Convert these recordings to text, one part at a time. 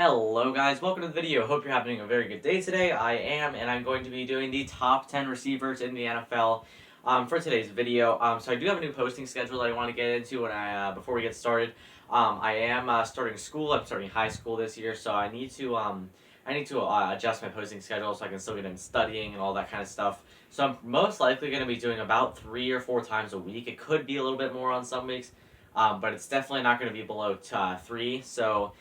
Hello guys, welcome to the video. Hope you're having a very good day today. I am, and I'm going to be doing the top 10 receivers in the NFL for today's video. So I do have a new posting schedule that I want to get into before we get started. I am starting school. I'm starting high school this year, so I need to adjust my posting schedule so I can still get in studying and all that kind of stuff. So I'm most likely going to be doing about 3 or 4 times a week. It could be a little bit more on some weeks, but it's definitely not going to be below 3. So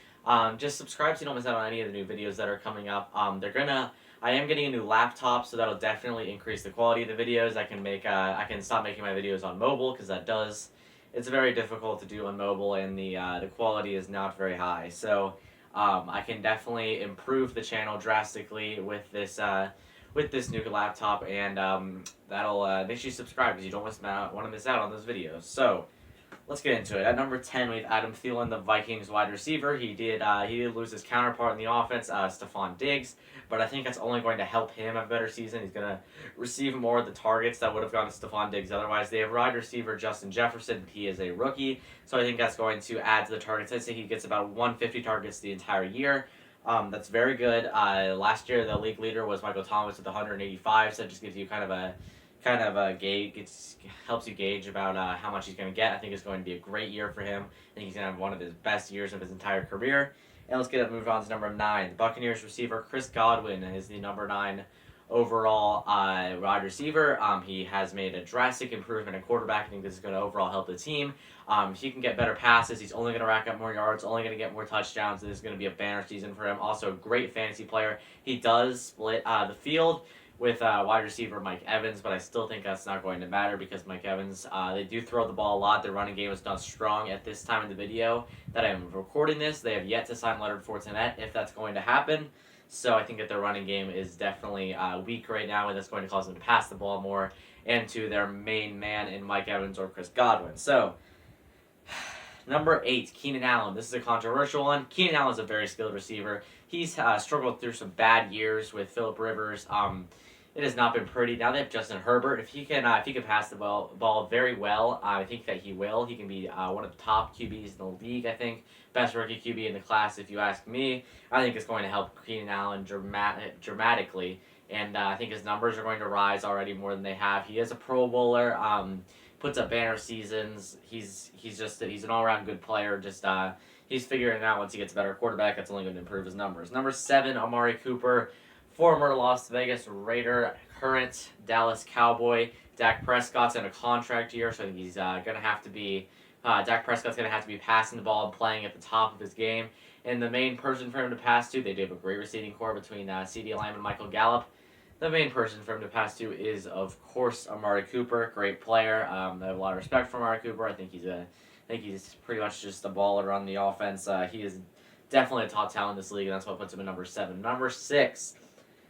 just subscribe so you don't miss out on any of the new videos that are coming up. I am getting a new laptop, so that'll definitely increase the quality of the videos. I can stop making my videos on mobile because it's very difficult to do on mobile, and the quality is not very high. So I can definitely improve the channel drastically with this new laptop, and that'll make sure you subscribe because you don't want to miss out on those videos. So let's get into it. At number 10, we have Adam Thielen, the Vikings wide receiver. He did lose his counterpart in the offense, Stephon Diggs, but I think that's only going to help him have a better season. He's going to receive more of the targets that would have gone to Stephon Diggs otherwise. They have wide receiver Justin Jefferson, but he is a rookie, so I think that's going to add to the targets. I'd say he gets about 150 targets the entire year. That's very good. Last year, the league leader was Michael Thomas with 185, so it just gives you kind of a gauge. It helps you gauge about how much he's going to get. I think it's going to be a great year for him. I think he's going to have one of his best years of his entire career. And let's move on to number 9. The Buccaneers receiver Chris Godwin is the number 9 overall wide receiver. He has made a drastic improvement at quarterback. I think this is going to overall help the team. If he can get better passes, he's only going to rack up more yards, only going to get more touchdowns. This is going to be a banner season for him. Also, a great fantasy player. He does split the field with wide receiver Mike Evans, but I still think that's not going to matter because Mike Evans, they do throw the ball a lot. Their running game is not strong at this time in the video that I'm recording this. They have yet to sign Leonard Fournette if that's going to happen. So I think that their running game is definitely weak right now, and that's going to cause them to pass the ball more and to their main man in Mike Evans or Chris Godwin. So number 8, Keenan Allen. This is a controversial one. Keenan Allen is a very skilled receiver. He's struggled through some bad years with Phillip Rivers. It has not been pretty. Now they have Justin Herbert. If he can pass the ball very well, I think that he will. He can be one of the top QBs in the league. I think best rookie QB in the class, if you ask me. I think it's going to help Keenan Allen dramatically, and I think his numbers are going to rise already more than they have. He is a Pro Bowler. Puts up banner seasons. He's an all around good player. He's figuring it out. Once he gets a better quarterback, that's only going to improve his numbers. Number 7, Amari Cooper, former Las Vegas Raider, current Dallas Cowboy. Dak Prescott's in a contract year, so I think he's going to have to be. Dak Prescott's going to have to be passing the ball and playing at the top of his game. And the main person for him to pass to, they do have a great receiving core between C.D. Lamb and Michael Gallup. The main person for him to pass to is, of course, Amari Cooper. Great player. I have a lot of respect for Amari Cooper. I think he's pretty much just a baller on the offense. He is definitely a top talent in this league, and that's what puts him at number 7. Number 6,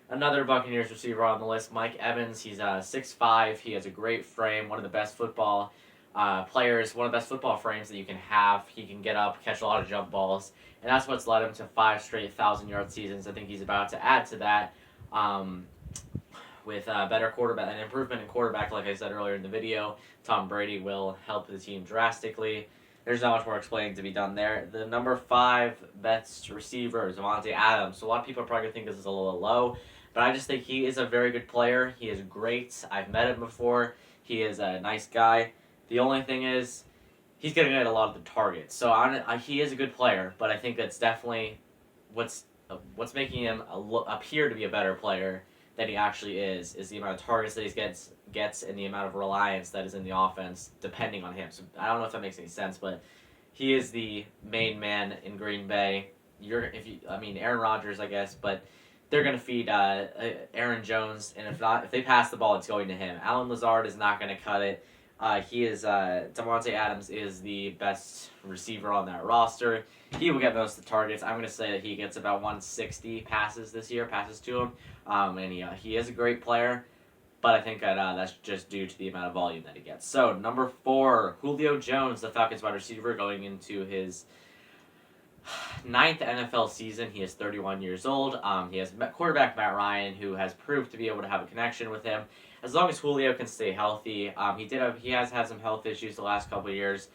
another Buccaneers receiver on the list, Mike Evans. He's 6'5". He has a great frame, one of the best football players, one of the best football frames that you can have. He can get up, catch a lot of jump balls, and that's what's led him to 5 straight 1,000-yard seasons. I think he's about to add to that. With better quarterback, an improvement in quarterback, like I said earlier in the video, Tom Brady will help the team drastically. There's not much more explaining to be done there. The number 5 best receiver is Davante Adams. So a lot of people are probably going to think this is a little low, but I just think he is a very good player. He is great. I've met him before. He is a nice guy. The only thing is, he's going to get a lot of the targets. So he is a good player, but I think that's definitely what's making him appear to be a better player than he actually is the amount of targets that he gets and the amount of reliance that is in the offense depending on him. So I don't know if that makes any sense, but he is the main man in Green Bay. Aaron Rodgers, I guess, but they're going to feed Aaron Jones, and if they pass the ball, it's going to him. Alan Lazard is not going to cut it. Davante Adams is the best receiver on that roster. He will get most of the targets. I'm going to say that he gets about 160 passes this year, passes to him. And he is a great player, but I think that's just due to the amount of volume that he gets. So, number 4, Julio Jones, the Falcons wide receiver, going into his 9th NFL season. He is 31 years old. He has quarterback Matt Ryan, who has proved to be able to have a connection with him. As long as Julio can stay healthy, he has had some health issues the last couple of years,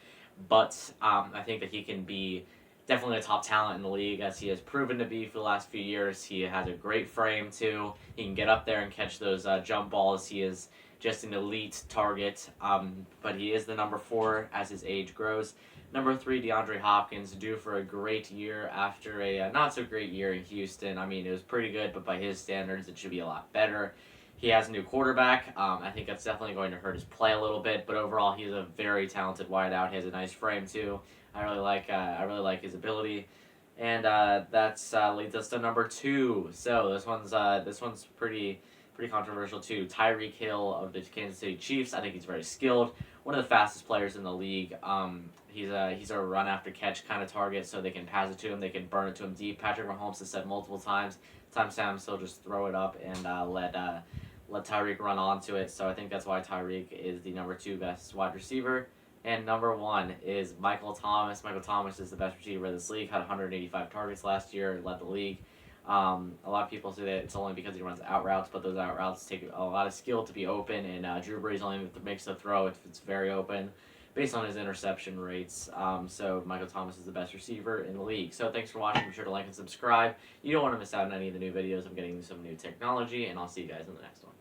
but I think that he can be definitely a top talent in the league, as he has proven to be for the last few years. He has a great frame, too. He can get up there and catch those jump balls. He is just an elite target, but he is the number 4 as his age grows. Number 3, DeAndre Hopkins, due for a great year after a not-so-great year in Houston. I mean, it was pretty good, but by his standards, it should be a lot better. He has a new quarterback. I think that's definitely going to hurt his play a little bit, but overall, he's a very talented wideout. He has a nice frame, too. I really like his ability, and that's leads us to number 2. So this one's pretty controversial too. Tyreek Hill of the Kansas City Chiefs. I think he's very skilled. One of the fastest players in the league. He's a run after catch kind of target, so they can pass it to him. They can burn it to him deep. Patrick Mahomes has said multiple times. Sometimes he'll just throw it up and let Tyreek run onto it. So I think that's why Tyreek is the number 2 best wide receiver. And number 1 is Michael Thomas. Michael Thomas is the best receiver in this league. Had 185 targets last year. Led the league. A lot of people say that it's only because he runs out routes, but those out routes take a lot of skill to be open. And Drew Brees only makes the throw if it's very open, based on his interception rates. So Michael Thomas is the best receiver in the league. So thanks for watching. Be sure to like and subscribe. You don't want to miss out on any of the new videos. I'm getting some new technology, and I'll see you guys in the next one.